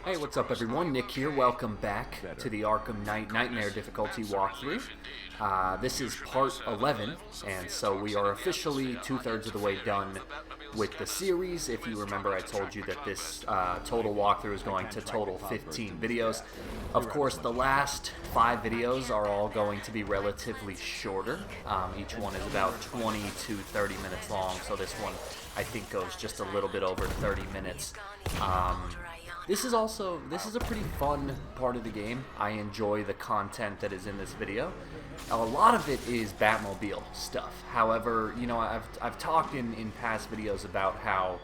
Hey, what's up everyone? Nick here. Welcome back to the Arkham Knight Knightmare Difficulty walkthrough. This is part 11, and so we are officially two-thirds of the way done with the series. If you remember, I told you that this total walkthrough is going to total 15 videos. Of course, the last 5 videos are all going to be relatively shorter. Each one is about 20 to 30 minutes long, so this one I think goes just a little bit over 30 minutes. This is a pretty fun part of the game. I enjoy the content that is in this video. A lot of it is Batmobile stuff. However, you know, I've talked in past videos about how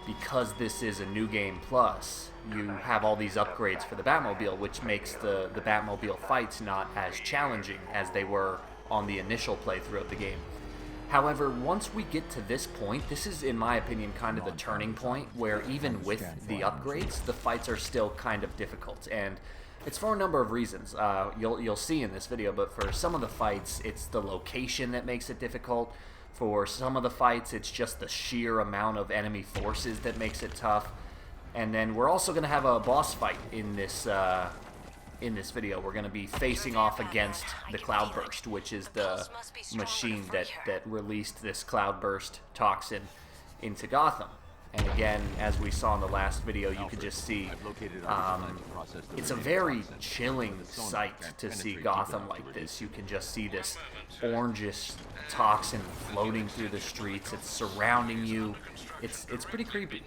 because this is a new game plus, you have all these upgrades for the Batmobile, which makes the Batmobile fights not as challenging as they were on the initial playthrough of the game. However, once we get to this point, this is, in my opinion, kind of the turning point where even with the upgrades, the fights are still kind of difficult. And it's for a number of reasons. You'll see in this video, but for some of the fights, it's the location that makes it difficult. For some of the fights, it's just the sheer amount of enemy forces that makes it tough. And then we're also going to have a boss fight in this video. We're going to be facing off against the Cloudburst, which is the machine that released this Cloudburst toxin into Gotham. And again, as we saw in the last video, you could just see it's a very chilling sight to see Gotham like this. You can just see this orangish toxin floating through the streets. It's surrounding you. It's pretty creepy.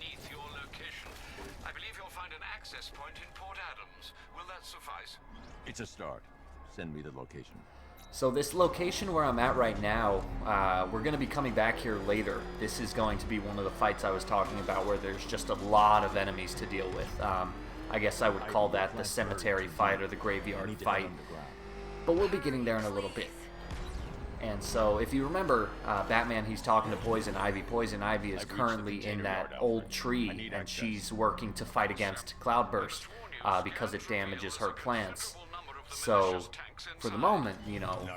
It's a start. Send me the location. So this location where I'm at right now, we're going to be coming back here later. This is going to be one of the fights I was talking about where there's just a lot of enemies to deal with. I guess I would call that the cemetery fight or the graveyard fight. But we'll be getting there in a little bit. And so if you remember, Batman, he's talking to Poison Ivy. Poison Ivy is currently in that old tree, and she's working to fight against Cloudburst because it damages her plants. So, for the moment, you know,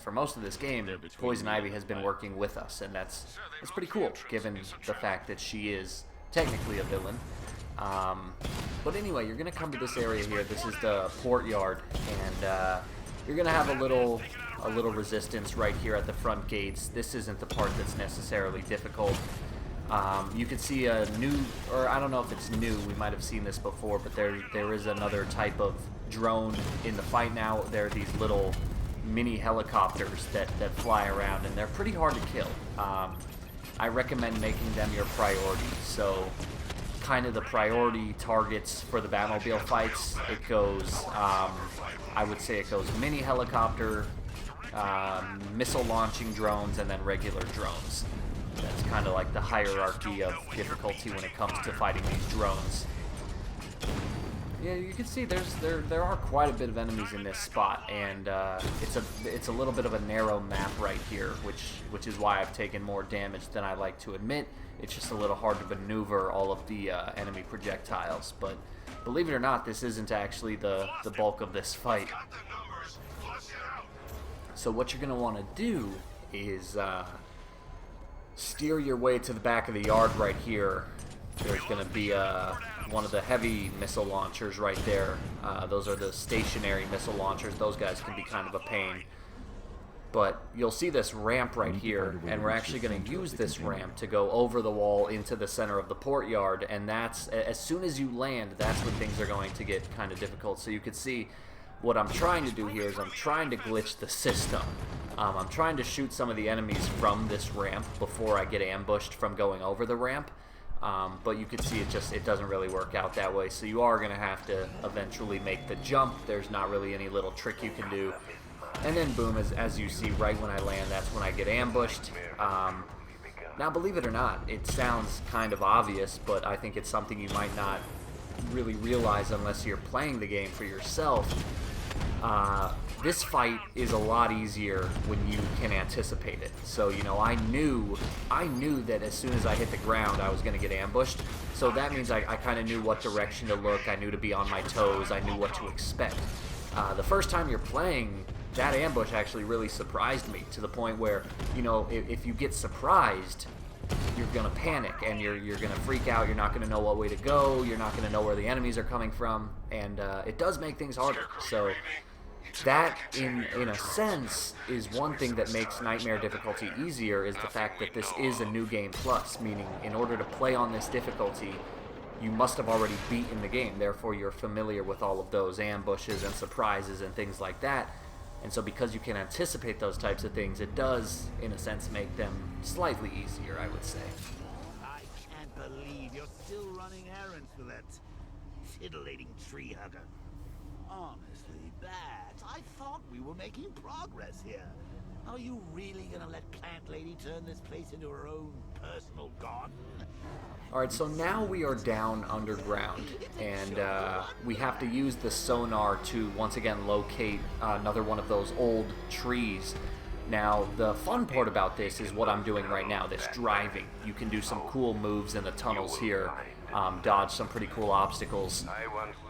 for most of this game, Poison Ivy has been working with us, and that's pretty cool, given the fact that she is technically a villain. But anyway, you're going to come to this area here. This is the Courtyard, and you're going to have a little resistance right here at the front gates. This isn't the part that's necessarily difficult. You can see a new, or I don't know if it's new, we might have seen this before, but there is another type of drone in the fight now. There are these little mini helicopters that fly around, and they're pretty hard to kill. I recommend making them your priority. So kind of the priority targets for the Batmobile fights, it goes, I would say it goes mini helicopter, missile launching drones, and then regular drones. That's kind of like the hierarchy of difficulty when it comes to fighting these drones. Yeah, you can see there are quite a bit of enemies in this spot, and it's a little bit of a narrow map right here, which is why I've taken more damage than I like to admit. It's just a little hard to maneuver all of the enemy projectiles, but believe it or not, this isn't actually the bulk of this fight. So what you're going to want to do is steer your way to the back of the yard right here. There's going to be one of the heavy missile launchers right there. Those are the stationary missile launchers. Those guys can be kind of a pain. But you'll see this ramp right here, and we're actually going to use this ramp to go over the wall into the center of the Courtyard, and that's, as soon as you land, that's when things are going to get kind of difficult. So you can see what I'm trying to do here is I'm trying to glitch the system. I'm trying to shoot some of the enemies from this ramp before I get ambushed from going over the ramp. But you can see it doesn't really work out that way. So you are going to have to eventually make the jump. There's not really any little trick you can do. And then boom, as you see right when I land, that's when I get ambushed. Now believe it or not, it sounds kind of obvious, but I think it's something you might not really realize unless you're playing the game for yourself. This fight is a lot easier when you can anticipate it. So, you know, I knew that as soon as I hit the ground, I was going to get ambushed. So that means I kind of knew what direction to look. I knew to be on my toes. I knew what to expect. The first time you're playing, that ambush actually really surprised me to the point where, you know, if you get surprised, gonna panic and you're gonna freak out. You're not gonna know what way to go. You're not gonna know where the enemies are coming from, and it does make things harder. So that, in a sense, is one thing that makes Nightmare Difficulty easier, is the fact that this is a New Game Plus, meaning in order to play on this difficulty, you must have already beaten the game. Therefore, you're familiar with all of those ambushes and surprises and things like that. And so because you can anticipate those types of things, it does, in a sense, make them slightly easier, I would say. I can't believe you're still running errands for that titillating tree hugger. Honestly, Bat, I thought we were making progress here. Are you really gonna let Plant Lady turn this place into her own personal garden? Alright, so now we are down underground, and we have to use the sonar to once again locate another one of those old trees. Now, the fun part about this is what I'm doing right now, this driving. You can do some cool moves in the tunnels here, dodge some pretty cool obstacles,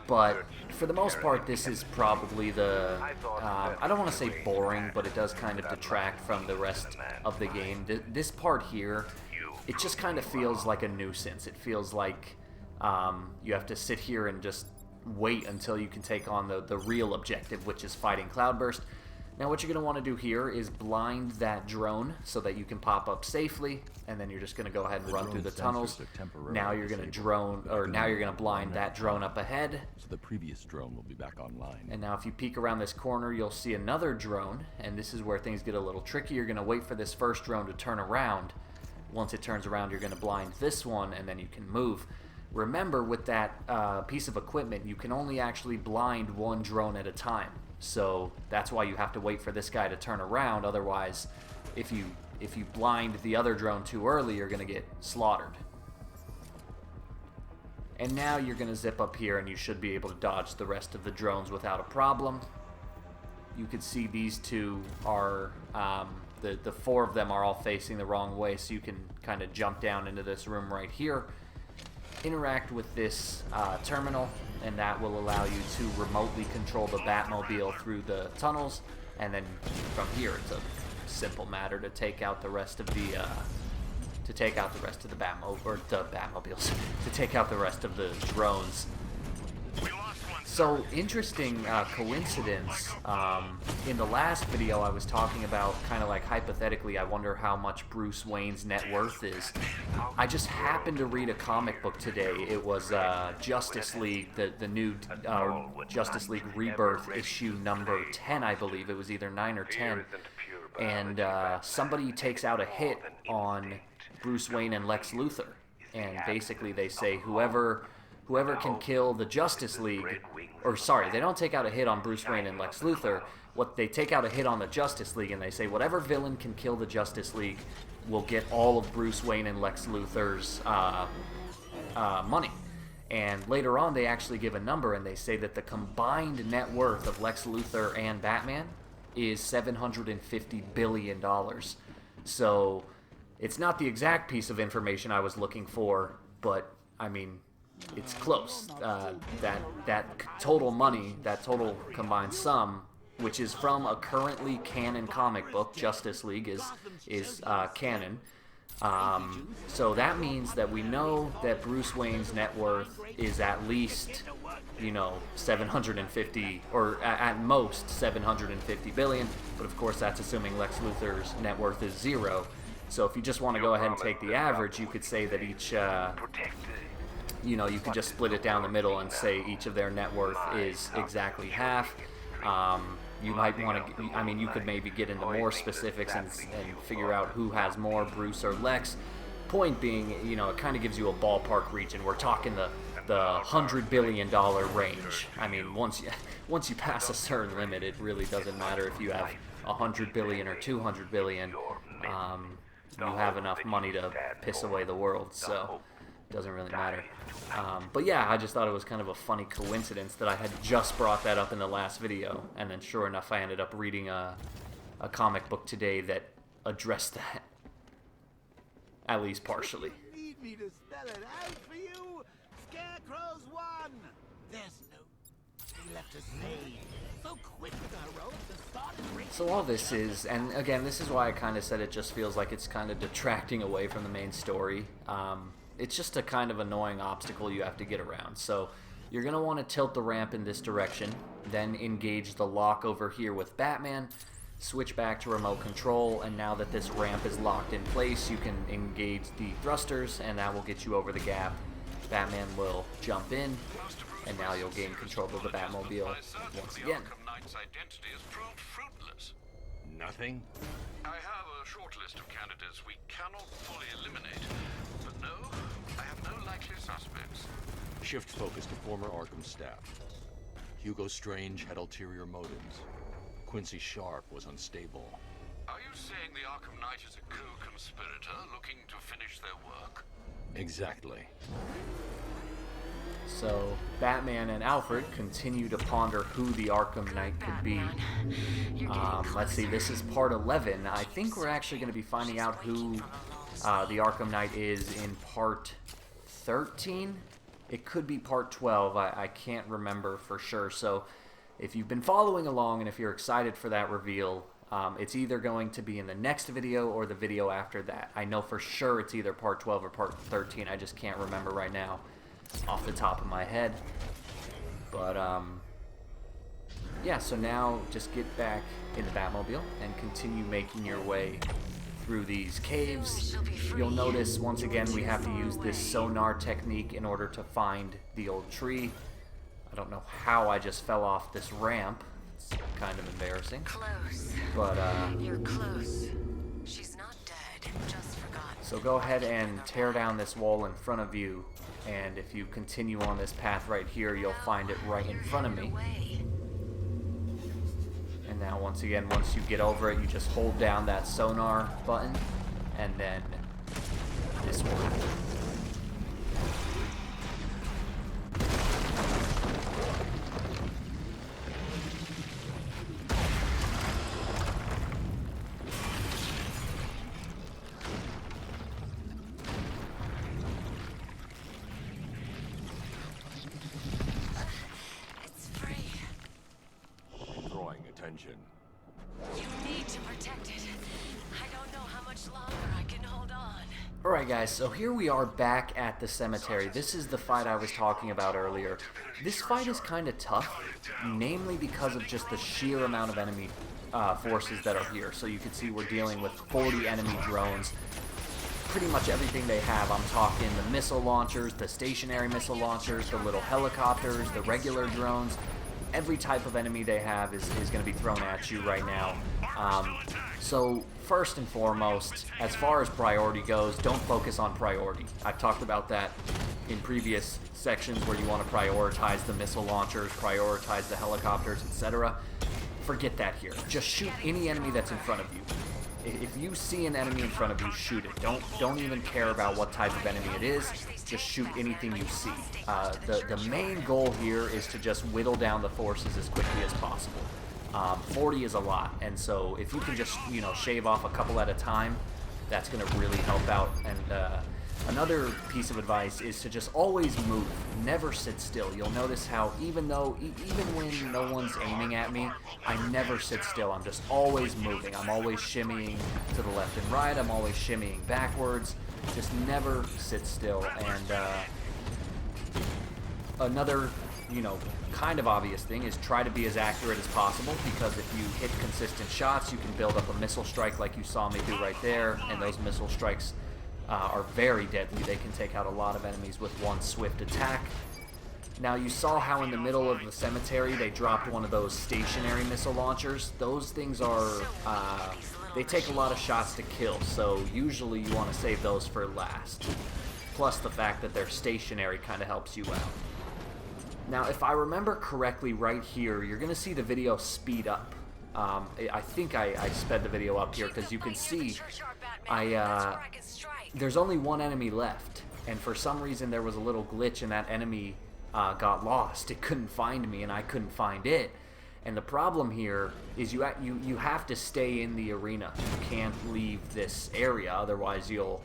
but for the most part, this is probably the, I don't want to say boring, but it does kind of detract from the rest of the game. This part here, it just kind of feels like a nuisance. It feels like you have to sit here and just wait until you can take on the real objective, which is fighting Cloudburst. Now what you're going to want to do here is blind that drone so that you can pop up safely, and then you're just going to go ahead and run through the tunnels. Now you're going to blind that drone up ahead. So the previous drone will be back online. And now if you peek around this corner, you'll see another drone, and this is where things get a little tricky. You're going to wait for this first drone to turn around. Once it turns around, you're going to blind this one, and then you can move. Remember, with that piece of equipment, you can only actually blind one drone at a time. So that's why you have to wait for this guy to turn around. Otherwise, if you blind the other drone too early, you're going to get slaughtered. And now you're going to zip up here, and you should be able to dodge the rest of the drones without a problem. You can see these two are... The four of them are all facing the wrong way, so you can kind of jump down into this room right here, interact with this terminal, and that will allow you to remotely control the Batmobile through the tunnels, and then from here it's a simple matter to take out the rest of the Batmobiles, to take out the rest of the drones. So, interesting coincidence, in the last video I was talking about, kind of like hypothetically, I wonder how much Bruce Wayne's net worth is. I just happened to read a comic book today. It was Justice League, the new Justice League Rebirth issue number 10, I believe. It was either 9 or 10. And somebody takes out a hit on Bruce Wayne and Lex Luthor. And basically they say whoever can kill the Justice League, or sorry, they don't take out a hit on Bruce Wayne and Lex Luthor. They take out a hit on the Justice League, and they say whatever villain can kill the Justice League will get all of Bruce Wayne and Lex Luthor's money. And later on, they actually give a number, and they say that the combined net worth of Lex Luthor and Batman is $750 billion. So it's not the exact piece of information I was looking for, but I mean, it's close. That total money, that total combined sum, which is from a currently canon comic book, Justice League is canon. So that means that we know that Bruce Wayne's net worth is at least, 750, or at most 750 billion. But of course, that's assuming Lex Luthor's net worth is 0. So if you just want to go ahead and take the average, you could say that each. You could just split it down the middle and say each of their net worth is exactly half. You might want to, you could maybe get into more specifics and figure out who has more, Bruce or Lex. Point being, it kind of gives you a ballpark region. We're talking the $100 billion range. I mean, once you pass a certain limit, it really doesn't matter if you have 100 billion or 200 billion. You have enough money to piss away the world, so it doesn't really matter. But yeah, I just thought it was kind of a funny coincidence that I had just brought that up in the last video, and then sure enough, I ended up reading a comic book today that addressed that, at least partially. You need me to spell it out for you? Scarecrow's won. There's no. They left us made. so quick with our road, the start is racing. So all this is, and again, this is why I kind of said it just feels like it's kind of detracting away from the main story. It's just a kind of annoying obstacle you have to get around. So you're going to want to tilt the ramp in this direction, then engage the lock over here with Batman, switch back to remote control, and now that this ramp is locked in place, you can engage the thrusters, and that will get you over the gap. Batman will jump in, and now you'll gain control of the Batmobile once again. Arkham Knight's identity has proved fruitless. Nothing? I have a short list of candidates we cannot fully eliminate, but no, I have no likely suspects. Shift focus to former Arkham staff. Hugo Strange had ulterior motives. Quincy Sharp was unstable. Are you saying the Arkham Knight is a co-conspirator looking to finish their work? Exactly. So Batman and Alfred continue to ponder who the Arkham Knight could be. Let's see, this is part 11. I think we're actually going to be finding out who the Arkham Knight is in part 13. It could be part 12. I can't remember for sure. So if you've been following along and if you're excited for that reveal, it's either going to be in the next video or the video after that. I know for sure it's either part 12 or part 13. I just can't remember right now off the top of my head. But yeah, so now just get back in the Batmobile and continue making your way through these caves. You'll notice once again we have to use this sonar technique in order to find the old tree. I don't know how I just fell off this ramp. It's kind of embarrassing. Close. But You're close. She's not dead, just forgotten. so go ahead and tear down this wall in front of you, and if you continue on this path right here, you'll find it right in front of me. And now once again, once you get over it, you just hold down that sonar button, and then this will happen. It's free. Drawing attention. You need to protect it. I don't know how much longer I can hold on. Alright guys, so here we are back at the cemetery. This is the fight I was talking about earlier. This fight is kind of tough, namely because of just the sheer amount of enemy forces that are here. So you can see we're dealing with 40 enemy drones. Pretty much everything they have. I'm talking the missile launchers, the stationary missile launchers, the little helicopters, the regular drones. Every type of enemy they have is going to be thrown at you right now. So first and foremost, as far as priority goes, don't focus on priority. I've talked about that in previous sections where you want to prioritize the missile launchers, prioritize the helicopters, etc. Forget that here. Just shoot any enemy that's in front of you. If you see an enemy in front of you, shoot it. Don't even care about what type of enemy it is. Just shoot anything you see. The main goal here is to just whittle down the forces as quickly as possible. 40 is a lot, and so if you can just, you know, shave off a couple at a time, that's going to really help out. And another piece of advice is to just always move, never sit still. You'll notice how even when no one's aiming at me, I never sit still. I'm just always moving. I'm always shimmying to the left and right. I'm always shimmying backwards. Just never sit still. And another, you know, kind of obvious thing is try to be as accurate as possible, because if you hit consistent shots, you can build up a missile strike like you saw me do right there, and those missile strikes are very deadly. They can take out a lot of enemies with one swift attack. Now you saw how in the middle of the cemetery they dropped one of those stationary missile launchers. Those things are, they take a lot of shots to kill, so usually you want to save those for last. Plus the fact that they're stationary kind of helps you out. Now if I remember correctly right here, you're going to see the video speed up. I think I sped the video up here because you can see there's only one enemy left, and for some reason there was a little glitch and that enemy got lost. It couldn't find me and I couldn't find it. And the problem here is you have to stay in the arena. You can't leave this area, otherwise you'll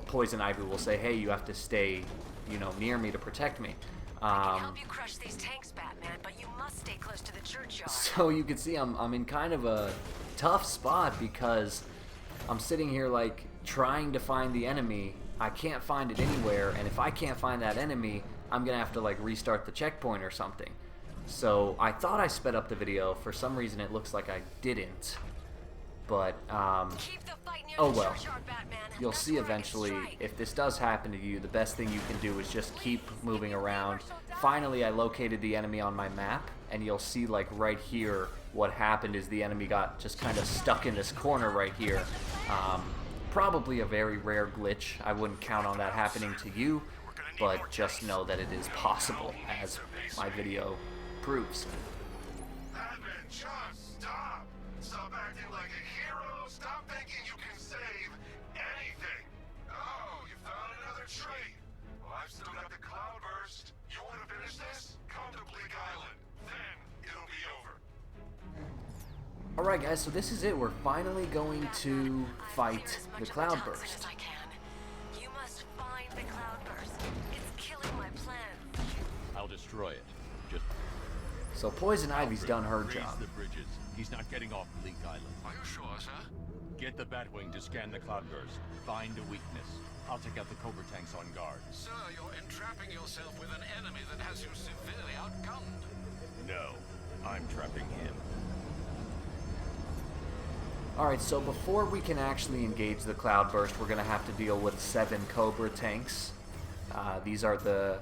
Poison Ivy will say, hey, you have to stay, you know, near me to protect me. I can help you crush these tanks, Batman, but you must stay close to the churchyard. So you can see I'm in kind of a tough spot because I'm sitting here like trying to find the enemy. I can't find it anywhere, and if I can't find that enemy, I'm gonna have to like restart the checkpoint or something. So I thought I sped up the video. For some reason it looks like I didn't. But Keep the fight near oh the well. churchyard, Batman. You'll That's see where I can eventually, strike. if this does happen to you, the best thing you can do is just keep moving around. Finally, I located the enemy on my map, and you'll see like right here, what happened is the enemy got just kind of stuck in this corner right here. Probably a very rare glitch. I wouldn't count on that happening to you, but just know that it is possible, as my video proves. Batman, just stop! Stop acting like a hero! Stop thinking you can save anything! Oh, you found another tree! Well, I've still got the Cloudburst. You want to finish this? Come to Bleak Island. Then it'll be over. Alright guys, so this is it. We're finally going to fight the Cloudburst. You must find the Cloudburst. It's killing my plans. I'll destroy it. Just So Poison Ivy's done her raise job. the bridges. He's not getting off Bleak Island. Are you sure, sir? Get the Batwing to scan the Cloudburst. Find a weakness. I'll take out the Cobra tanks on guard. Sir, you're entrapping yourself with an enemy that has you severely outgunned. No, I'm trapping him. Alright, so before we can actually engage the Cloudburst, we're going to have to deal with 7 Cobra tanks. These are the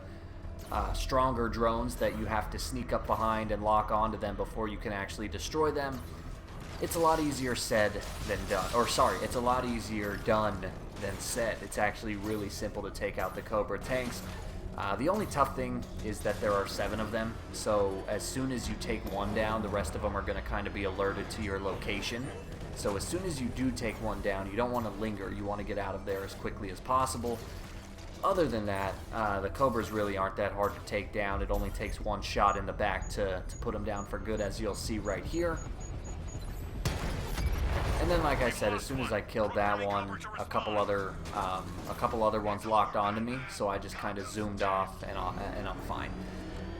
stronger drones that you have to sneak up behind and lock onto them before you can actually destroy them. It's a lot easier said than done. Or sorry, it's a lot easier done than said. It's actually really simple to take out the Cobra tanks. The only tough thing is that there are 7 of them, so as soon as you take one down, the rest of them are going to kind of be alerted to your location. So as soon as you do take one down, you don't want to linger. You want to get out of there as quickly as possible. Other than that, the Cobras really aren't that hard to take down. It only takes one shot in the back to put them down for good, as you'll see right here. And then, like I said, as soon as I killed that one, a couple other ones locked onto me, so I just kind of zoomed off, and I'm fine.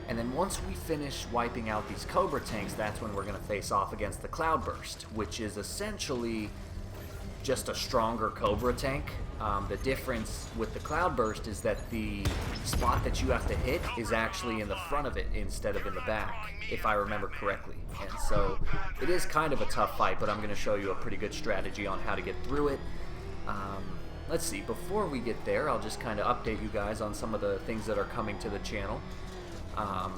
And then once we finish wiping out these Cobra tanks, that's when we're going to face off against the Cloudburst, which is essentially just a stronger Cobra tank. The difference with the Cloudburst is that the spot that you have to hit is actually in the front of it instead of in the back, if I remember correctly. And so it is kind of a tough fight, but I'm going to show you a pretty good strategy on how to get through it. Let's see, before we get there, I'll just kind of update you guys on some of the things that are coming to the channel.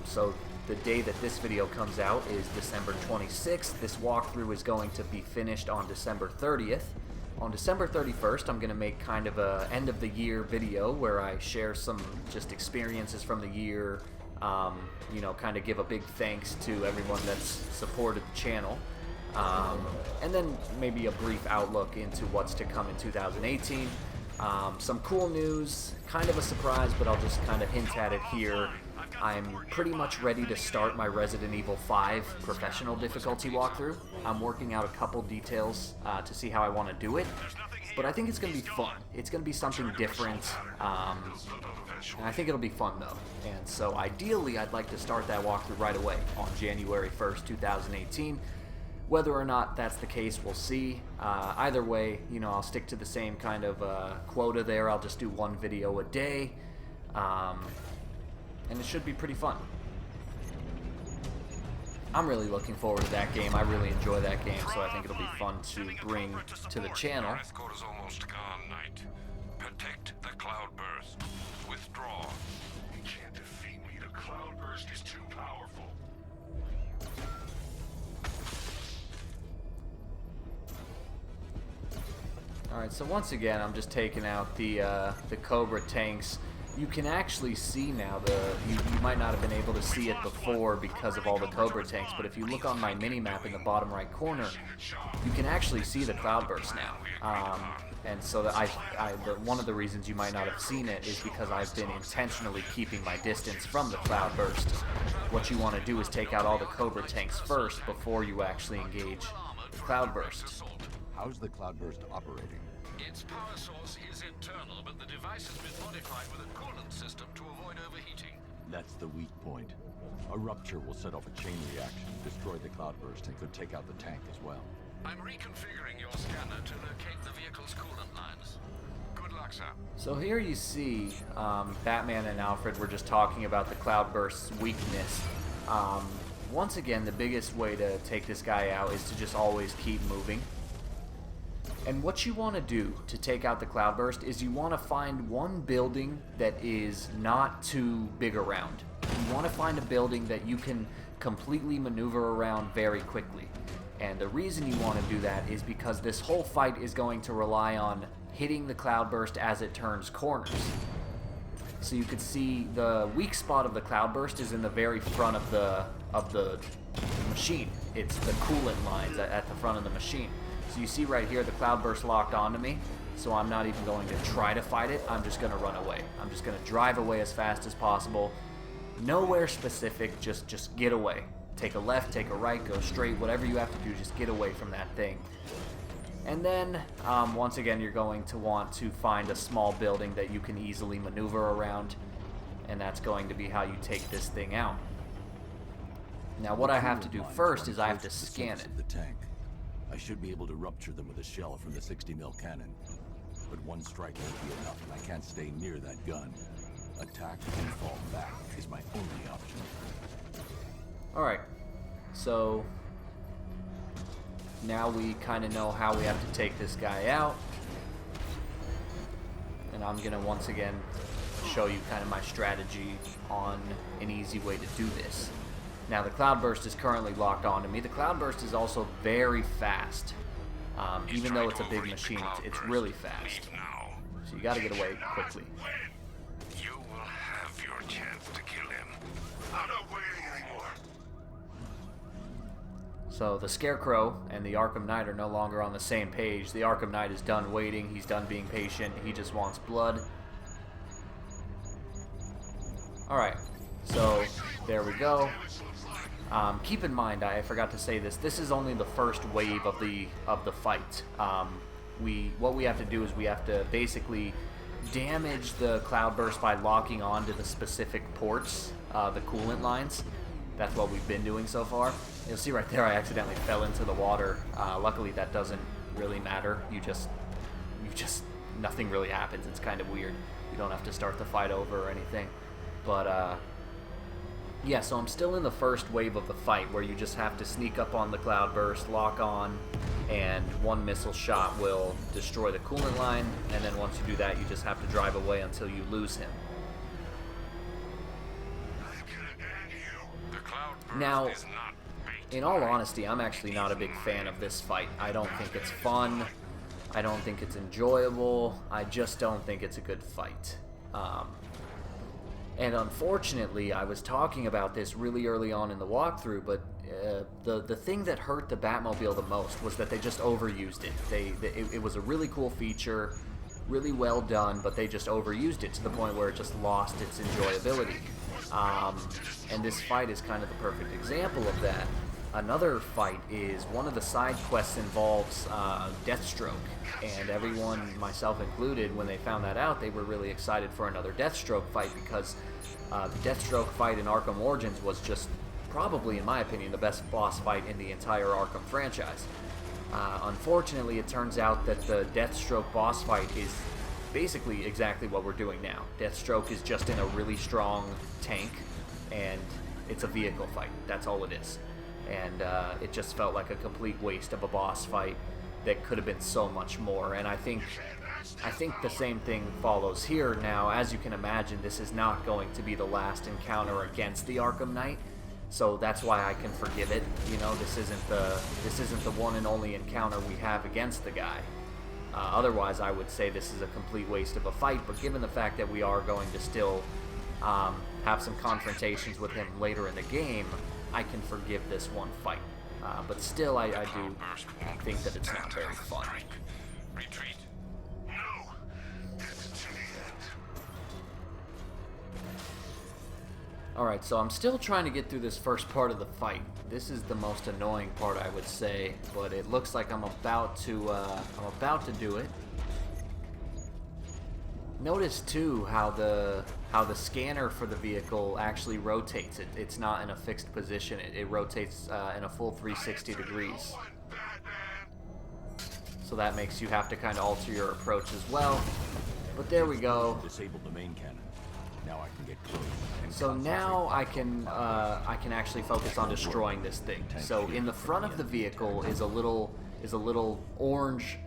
So the day that this video comes out is December 26th. This walkthrough is going to be finished on December 30th. On December 31st, I'm going to make kind of a end of the year video where I share some just experiences from the year, you know, kind of give a big thanks to everyone that's supported the channel. And then maybe a brief outlook into what's to come in 2018. Some cool news, kind of a surprise, but I'll just kind of hint at it here. I'm pretty much ready to start my Resident Evil 5 professional difficulty walkthrough. I'm working out a couple details to see how I want to do it, but I think it's going to be fun. It's going to be something different, and I think it'll be fun though. And so ideally, I'd like to start that walkthrough right away on January 1st, 2018. Whether or not that's the case, we'll see. Either way, you know, I'll stick to the same kind of quota there. I'll just do one video a day. And it should be pretty fun. I'm really looking forward to that game. I really enjoy that game, so I think it'll be fun to bring to the channel. Northcourt is almost gone, Knight. Protect the Cloudburst. Withdraw. You can't defeat me. The Cloudburst is too powerful. Alright, so once again, I'm just taking out the Cobra tanks. You can actually see now, you might not have been able to see it before because of all the Cobra tanks, but if you look on my mini-map in the bottom right corner, you can actually see the Cloudburst now. And so one of the reasons you might not have seen it is because I've been intentionally keeping my distance from the Cloudburst. What you want to do is take out all the Cobra tanks first before you actually engage the Cloudburst. How's the Cloudburst operating? Its power source is internal, but the device has been modified with a coolant system to avoid overheating. That's the weak point. A rupture will set off a chain reaction, destroy the Cloudburst, and could take out the tank as well. I'm reconfiguring your scanner to locate the vehicle's coolant lines. Good luck, sir. So here you see Batman and Alfred were just talking about the Cloudburst's weakness. Once again, the biggest way to take this guy out is to just always keep moving. And what you want to do to take out the Cloudburst is you want to find one building that is not too big around. You want to find a building that you can completely maneuver around very quickly. And the reason you want to do that is because this whole fight is going to rely on hitting the Cloudburst as it turns corners. So you can see the weak spot of the Cloudburst is in the very front of the machine. It's the coolant lines at the front of the machine. So you see right here the Cloudburst locked onto me, so I'm not even going to try to fight it. I'm just going to run away. I'm just going to drive away as fast as possible. Nowhere specific, just get away. Take a left, take a right, go straight, whatever you have to do, just get away from that thing. And then, once again, you're going to want to find a small building that you can easily maneuver around, and that's going to be how you take this thing out. Now, what I have to do first is I have to scan it. The tank. I should be able to rupture them with a shell from the 60mm cannon. But one strike won't be enough, and I can't stay near that gun. Attack and fall back is my only option. Alright, so now we kind of know how we have to take this guy out. And I'm going to once again show you kind of my strategy on an easy way to do this. Now the Cloudburst is currently locked onto me. The Cloudburst is also very fast. Even though it's a big machine, it's really fast. So you got to get away quickly. You will have your chance to kill him. I'm not waiting anymore. So the Scarecrow and the Arkham Knight are no longer on the same page. The Arkham Knight is done waiting. He's done being patient. He just wants blood. Alright, so there we go. Keep in mind, I forgot to say this. This is only the first wave of the fight. What we have to do is we have to basically damage the Cloudburst by locking onto the specific ports, the coolant lines. That's what we've been doing so far. You'll see right there I accidentally fell into the water. Luckily that doesn't really matter. Nothing really happens. It's kind of weird. You don't have to start the fight over or anything. But yeah, so I'm still in the first wave of the fight where you just have to sneak up on the Cloudburst, lock on, and one missile shot will destroy the coolant line, and then once you do that, you just have to drive away until you lose him. Now, in all honesty, I'm actually not a big fan of this fight. I don't think it's fun. I don't think it's enjoyable. I just don't think it's a good fight. And unfortunately, I was talking about this really early on in the walkthrough, but the thing that hurt the Batmobile the most was that they just overused it. It was a really cool feature, really well done, but they just overused it to the point where it just lost its enjoyability. And this fight is kind of the perfect example of that. Another fight is one of the side quests involves Deathstroke, and everyone, myself included, when they found that out, they were really excited for another Deathstroke fight because the Deathstroke fight in Arkham Origins was just probably, in my opinion, the best boss fight in the entire Arkham franchise. Unfortunately, it turns out that the Deathstroke boss fight is basically exactly what we're doing now. Deathstroke is just in a really strong tank, and it's a vehicle fight. That's all it is. And it just felt like a complete waste of a boss fight that could have been so much more. And I think the same thing follows here. Now, as you can imagine, this is not going to be the last encounter against the Arkham Knight, so that's why I can forgive it. You know, this isn't the one and only encounter we have against the guy. Otherwise, I would say this is a complete waste of a fight. But given the fact that we are going to still have some confrontations with him later in the game, I can forgive this one fight. But still, I do think that it's not very fun. Retreat. No. It's to the end. Alright, so I'm still trying to get through this first part of the fight. This is the most annoying part, I would say, but it looks like I'm about to do it. Notice too how the scanner for the vehicle actually rotates. It's not in a fixed position. It rotates in a full 360 degrees. So that makes you have to kind of alter your approach as well. But there we go. Disabled the main cannon. Now I can get close. And So now I can actually focus on destroying this thing. So in the front of the vehicle is a little orange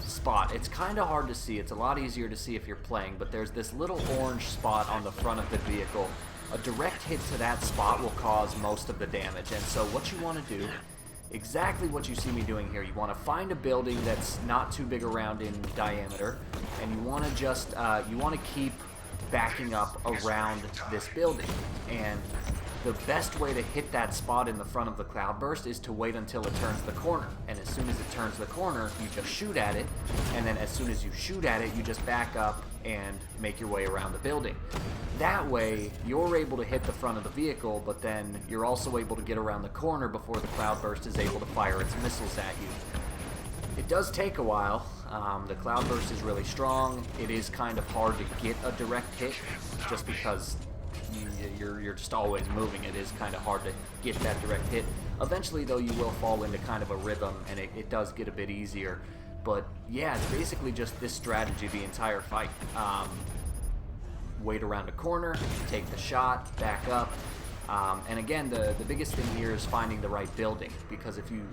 spot. It's kind of hard to see. It's a lot easier to see if you're playing, but there's this little orange spot on the front of the vehicle. A direct hit to that spot will cause most of the damage. And so what you want to do, exactly what you see me doing here, you want to find a building that's not too big around in diameter, and you want to just you want to keep backing up around this building. And the best way to hit that spot in the front of the Cloudburst is to wait until it turns the corner. And as soon as it turns the corner, you just shoot at it. And then as soon as you shoot at it, you just back up and make your way around the building. That way, you're able to hit the front of the vehicle, but then you're also able to get around the corner before the Cloudburst is able to fire its missiles at you. It does take a while. The Cloudburst is really strong. It is kind of hard to get a direct hit just because you're just always moving. It is kind of hard to get that direct hit. Eventually, though, you will fall into kind of a rhythm, and it does get a bit easier. But yeah, it's basically just this strategy the entire fight. Wait around a corner, take the shot, back up. And again, the biggest thing here is finding the right building, because if you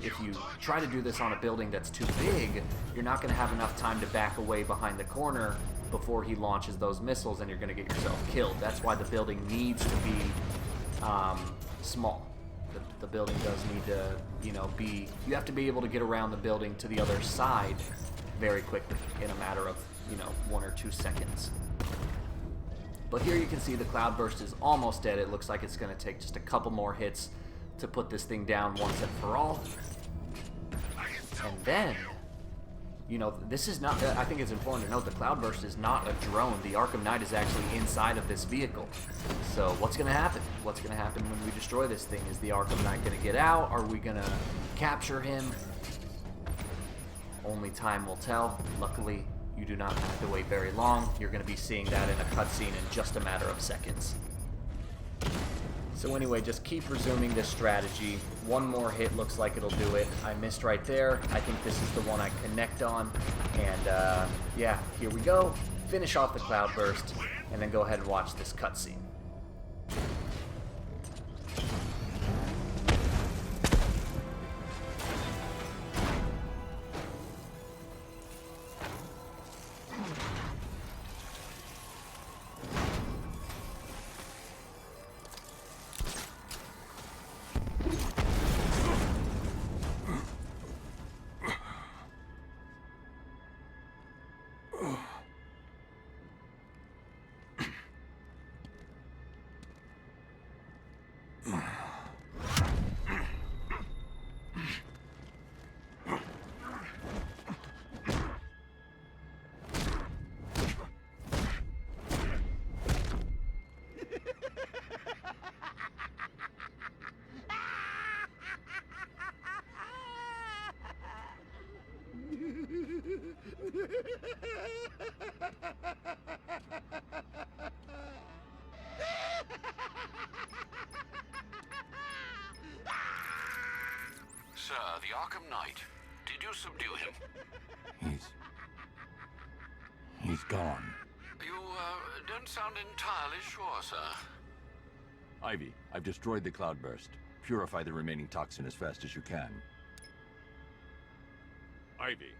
try to do this on a building that's too big, you're not going to have enough time to back away behind the corner before he launches those missiles, and you're going to get yourself killed. That's why the building needs to be small. The building does need to, you have to be able to get around the building to the other side very quickly in a matter of, 1 or 2 seconds. But here you can see the Cloudburst is almost dead. It looks like it's going to take just a couple more hits to put this thing down once and for all. And then, this is not, I think it's important to note, the Cloudburst is not a drone. The Arkham Knight is actually inside of this vehicle. So what's going to happen? What's going to happen when we destroy this thing? Is the Arkham Knight going to get out? Are we going to capture him? Only time will tell. Luckily, you do not have to wait very long. You're going to be seeing that in a cutscene in just a matter of seconds. So anyway, just keep resuming this strategy. One more hit looks like it'll do it. I missed right there. I think this is the one I connect on. And yeah, here we go. Finish off the Cloudburst, and then go ahead and watch this cutscene. Sir, the Arkham Knight. Did you subdue him? He's gone. You, don't sound entirely sure, sir. Ivy, I've destroyed the Cloudburst. Purify the remaining toxin as fast as you can. Ivy.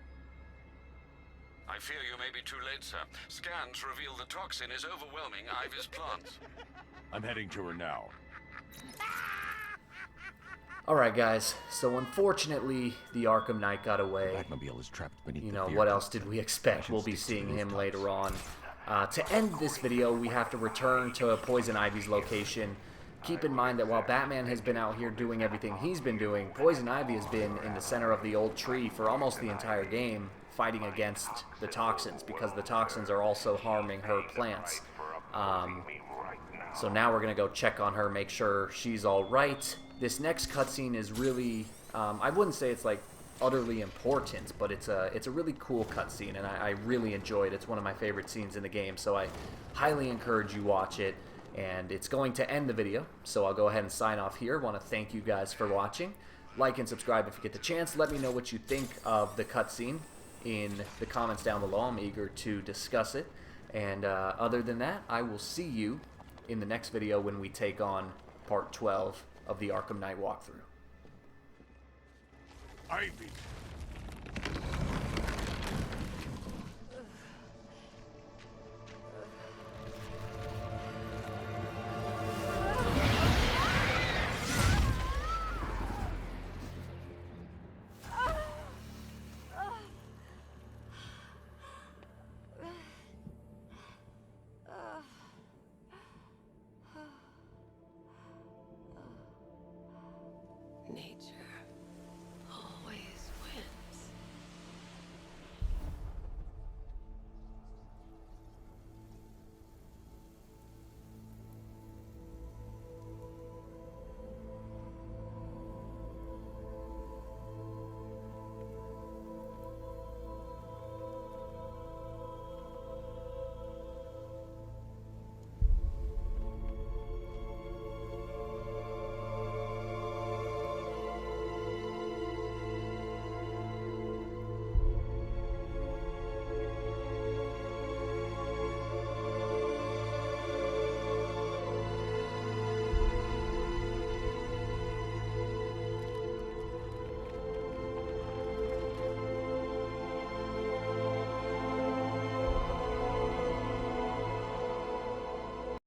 I fear you may be too late, sir. Scans reveal the toxin is overwhelming Ivy's plants. I'm heading to her now. Alright guys, so unfortunately the Arkham Knight got away. Batmobile is trapped beneath What else did we expect? We'll be seeing him later on. To end this video, we have to return to Poison Ivy's location. Keep in mind that while Batman has been out here doing everything he's been doing, Poison Ivy has been in the center of the old tree for almost the entire game, fighting against the toxins, because the toxins are also harming her plants. So now we're going to go check on her, make sure she's alright. This next cutscene is really, I wouldn't say it's like utterly important, but it's a really cool cutscene, and I really enjoyed it. It's one of my favorite scenes in the game, so I highly encourage you watch it. And it's going to end the video, so I'll go ahead and sign off here. I want to thank you guys for watching. Like and subscribe if you get the chance. Let me know what you think of the cutscene in the comments down below. I'm eager to discuss it. And other than that, I will see you in the next video when we take on Part 12 of the Arkham Knight walkthrough. Ivy.